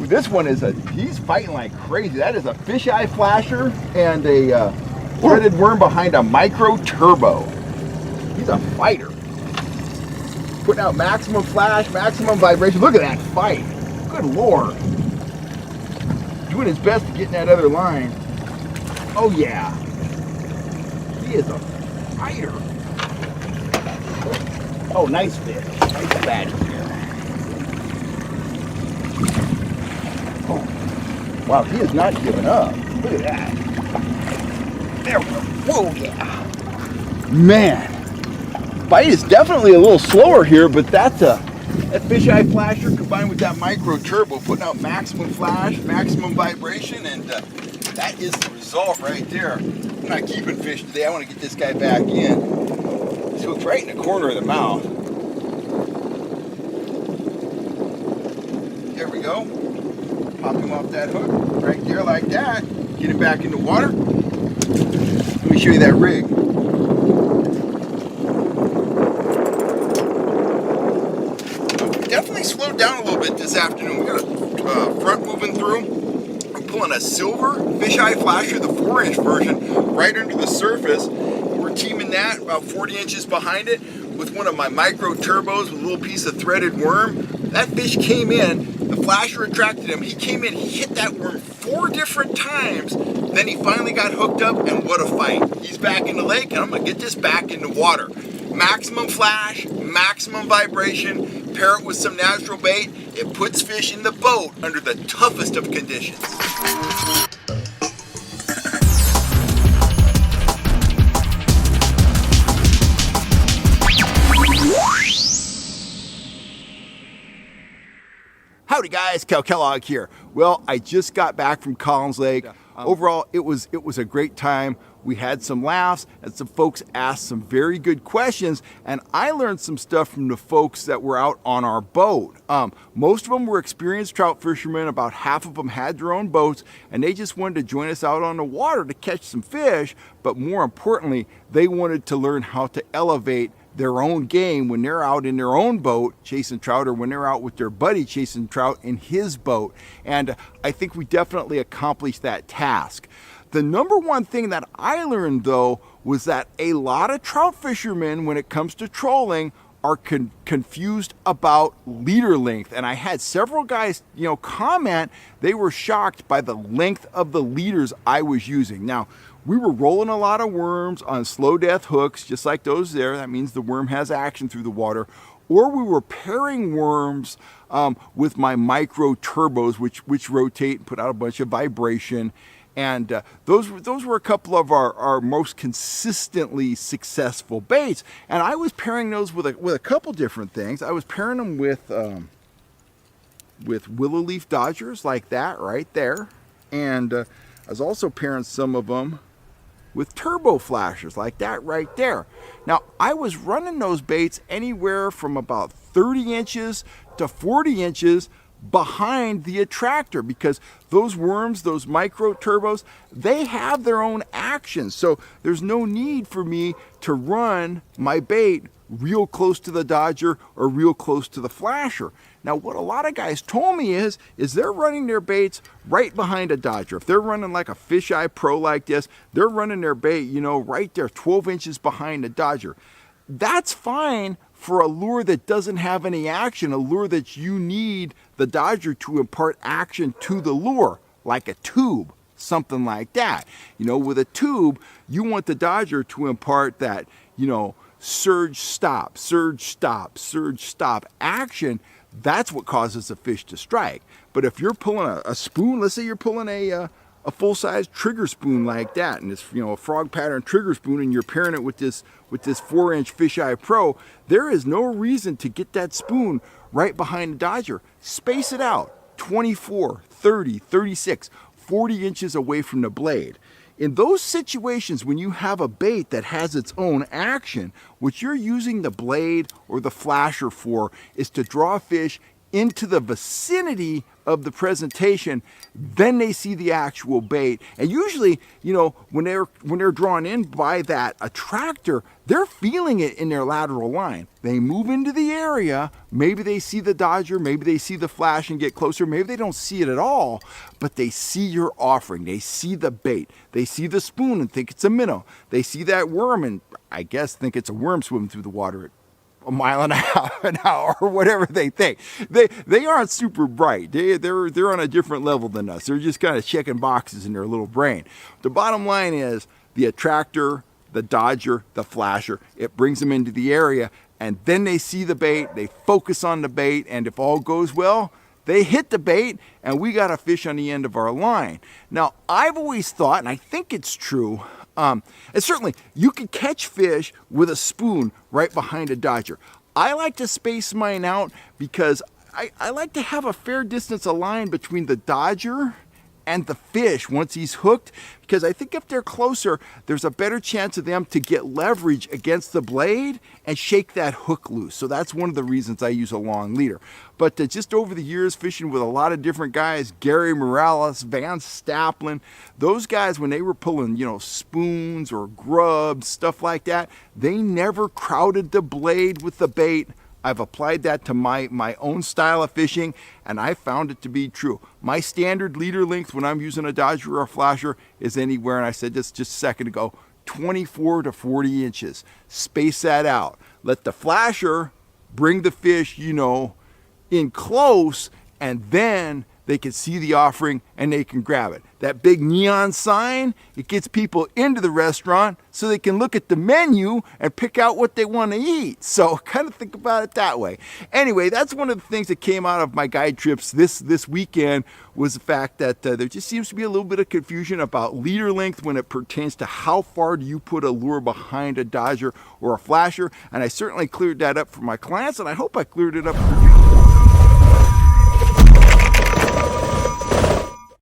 This one is he's fighting like crazy. That is a fisheye flasher and a threaded worm behind a micro turbo. He's a fighter. Putting out maximum flash, maximum vibration. Look at that fight. Good Lord. Doing his best to get in that other line. Oh yeah. He is a fighter. Oh, nice fish. Nice fatty here. Oh. Wow, he is not giving up. Look at that. There we go. Whoa, yeah. Man. Bite is definitely a little slower here, but that's that fisheye flasher combined with that micro turbo putting out maximum flash, maximum vibration, and that is the result right there. I'm not keeping fish today. I want to get this guy back in. He's hooked right in the corner of the mouth. There we go. Pop him off that hook right there like that. Get him back in the water. Let me show you that rig. Definitely slowed down a little bit this afternoon. We got a front moving through. I'm pulling a silver fisheye flasher, the 4-inch version, right under the surface. We're teaming that about 40 inches behind it with one of my micro turbos with a little piece of threaded worm. That fish came in, the flasher attracted him. He came in, he hit that worm 4 different times. Then he finally got hooked up, and what a fight. He's back in the lake, and I'm gonna get this back in the water. Maximum flash, maximum vibration, pair it with some natural bait. It puts fish in the boat under the toughest of conditions. Howdy guys, Cal Kellogg here. Well, I just got back from Collins Lake. Overall, it was a great time. We had some laughs and some folks asked some very good questions, and I learned some stuff from the folks that were out on our boat. Most of them were experienced trout fishermen. About half of them had their own boats, and they just wanted to join us out on the water to catch some fish, but more importantly, they wanted to learn how to elevate their own game when they're out in their own boat chasing trout, or when they're out with their buddy chasing trout in his boat. And I think we definitely accomplished that task. The number one thing that I learned though was that a lot of trout fishermen, when it comes to trolling, are confused about leader length. And I had several guys, comment they were shocked by the length of the leaders I was using. Now, we were rolling a lot of worms on slow death hooks, just like those there. That means the worm has action through the water. Or we were pairing worms with my micro turbos, which rotate and put out a bunch of vibration. And those were a couple of our most consistently successful baits. And I was pairing those with a couple different things. I was pairing them with willow leaf dodgers like that right there. And I was also pairing some of them with turbo flashers like that right there. Now, I was running those baits anywhere from about 30 inches to 40 inches behind the attractor, because those worms, those micro turbos, they have their own action. So there's no need for me to run my bait real close to the dodger or real close to the flasher. Now, what a lot of guys told me is they're running their baits right behind a dodger. If they're running like a fisheye pro like this, they're running their bait, right there, 12 inches behind the dodger. That's fine for a lure that doesn't have any action, a lure that you need the dodger to impart action to the lure, like a tube, something like that. With a tube, you want the dodger to impart that, surge, stop, surge, stop, surge, stop action. That's what causes a fish to strike. But if you're pulling a spoon, let's say you're pulling a full-size trigger spoon like that, and it's a frog pattern trigger spoon, and you're pairing it with this 4-inch fisheye pro, there is no reason to get that spoon right behind the dodger. Space it out 24, 30, 36, 40 inches away from the blade. In those situations, when you have a bait that has its own action, what you're using the blade or the flasher for is to draw fish into the vicinity of the presentation, then they see the actual bait. And usually, you know, when they're drawn in by that attractor, they're feeling it in their lateral line. They move into the area, maybe they see the dodger, maybe they see the flash and get closer, maybe they don't see it at all, but they see your offering, they see the bait, they see the spoon and think it's a minnow, they see that worm and I guess think it's a worm swimming through the water at a mile and a half an hour or whatever they think. They aren't super bright. They're on a different level than us. They're just kind of checking boxes in their little brain. The bottom line is the attractor, the dodger, the flasher, it brings them into the area and then they see the bait, they focus on the bait, and if all goes well, they hit the bait and we got a fish on the end of our line. Now, I've always thought, and I think it's true, and certainly you can catch fish with a spoon right behind a dodger. I like to space mine out because I like to have a fair distance of line between the dodger and the fish once he's hooked, because I think if they're closer, there's a better chance of them to get leverage against the blade and shake that hook loose. So that's one of the reasons I use a long leader. But just over the years, fishing with a lot of different guys, Gary Morales, Van Staplin, those guys, when they were pulling, you know, spoons or grubs, stuff like that, they never crowded the blade with the bait. I've applied that to my own style of fishing, and I found it to be true. My standard leader length when I'm using a dodger or a flasher is anywhere, and I said this just a second ago, 24 to 40 inches. Space that out. Let the flasher bring the fish, you know, in close, and then they can see the offering and they can grab it. That big neon sign, it gets people into the restaurant so they can look at the menu and pick out what they want to eat. So kind of think about it that way. Anyway, that's one of the things that came out of my guide trips this weekend was the fact that there just seems to be a little bit of confusion about leader length when it pertains to how far do you put a lure behind a dodger or a flasher. And I certainly cleared that up for my clients, and I hope I cleared it up for you